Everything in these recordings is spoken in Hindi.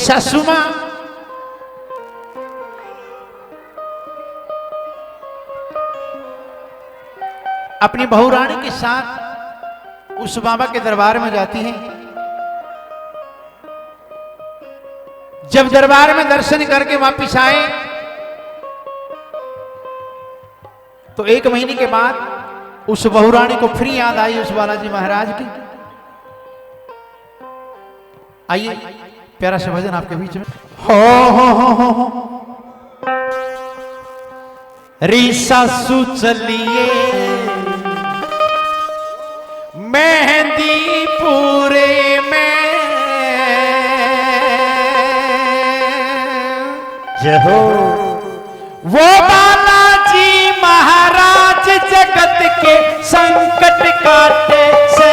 सासू मां अपनी बहू रानी के साथ उस बाबा के दरबार में जाती हैं। जब दरबार में दर्शन करके वापिस आए तो 1 महीने के बाद उस बहू रानी को फिर याद आई उस बालाजी महाराज की। आइए प्यारा सा भजन आपके बीच में। हो री सासू चलिए मेहंदी पूरे में जहो वो बालाजी महाराज जगत के संकट काटे से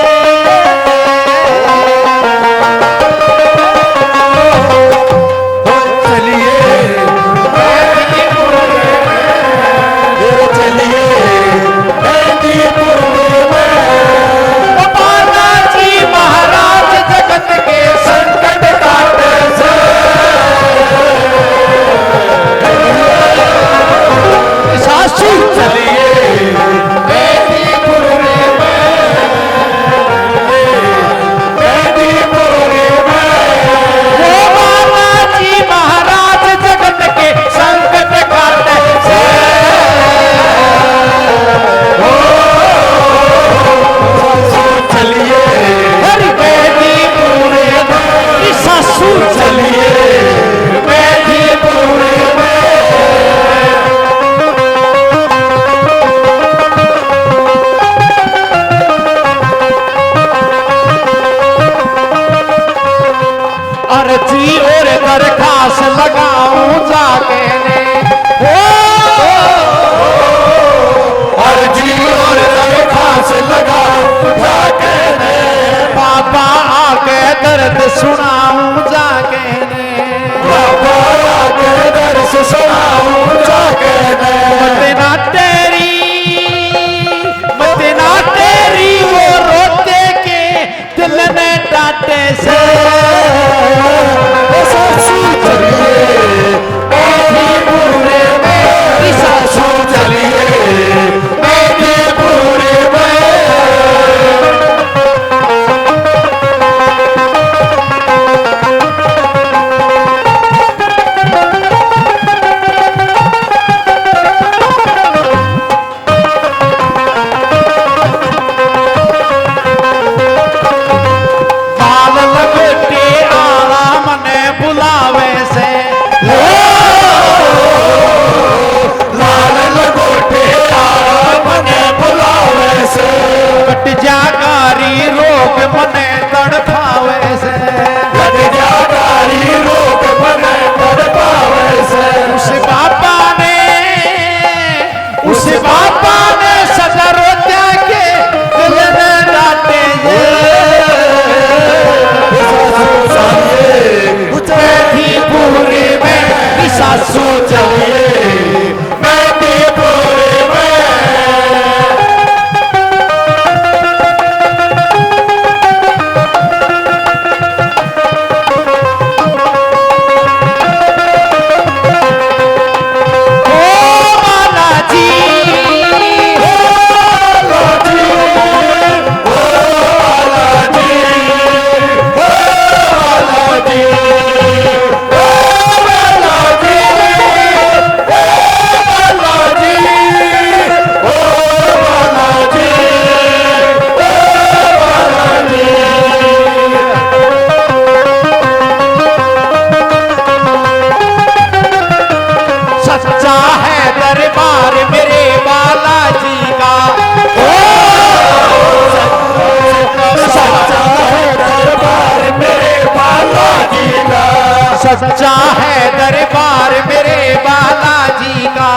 सच्चा है दरबार मेरे बालाजी का,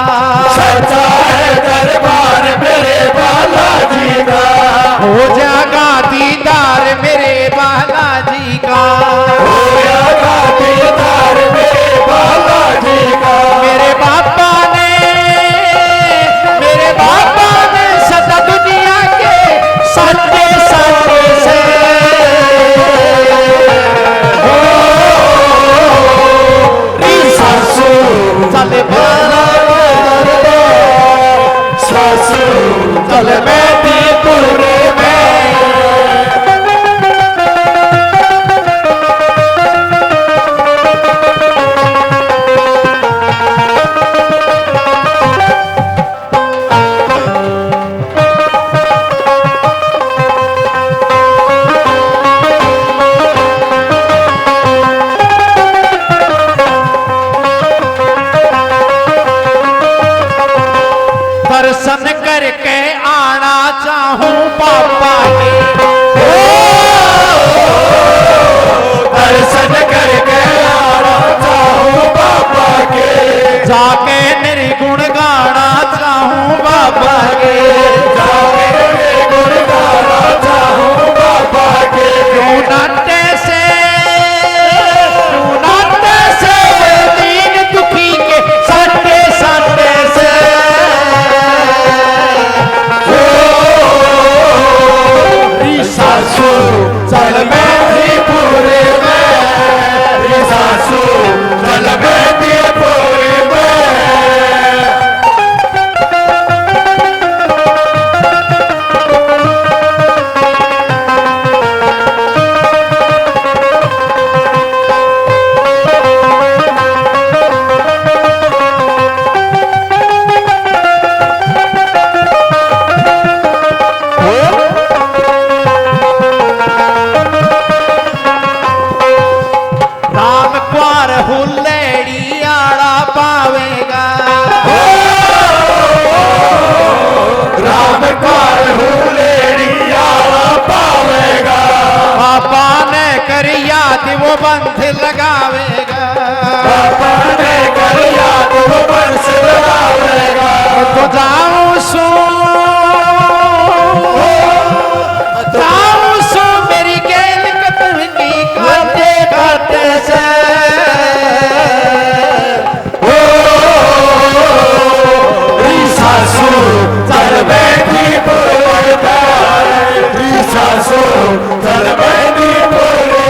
सच्चा है दरबार मेरे बालाजी का, हो जागा दीदार मेरे बालाजी का, हो जागा दीदार मेरे बालाजी का। मेरे बापा ने सदा दुनिया के सच्चे सच्चे से याद वो बंध लगावेगा बाबा ने कर याद वो बंस लगावेगा तो जाऊं सो मेरी गेल कतल की काटे काटे से सासू चल बैठी बोले सासू चल बैठी बोले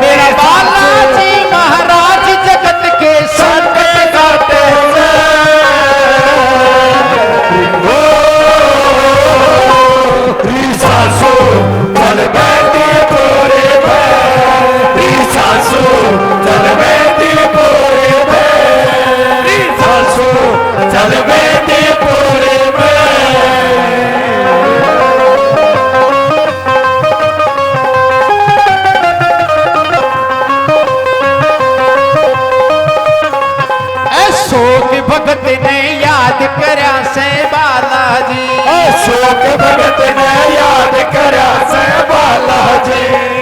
मेरा बालाजी महाराज जगत के संकट काटे सासू चल बैठी बोले सासू चल बैठी बोले सासू चल बैठी बोले शोक भगत ने याद करया से बालाजी अशोक भगत ने याद करा से बालाजी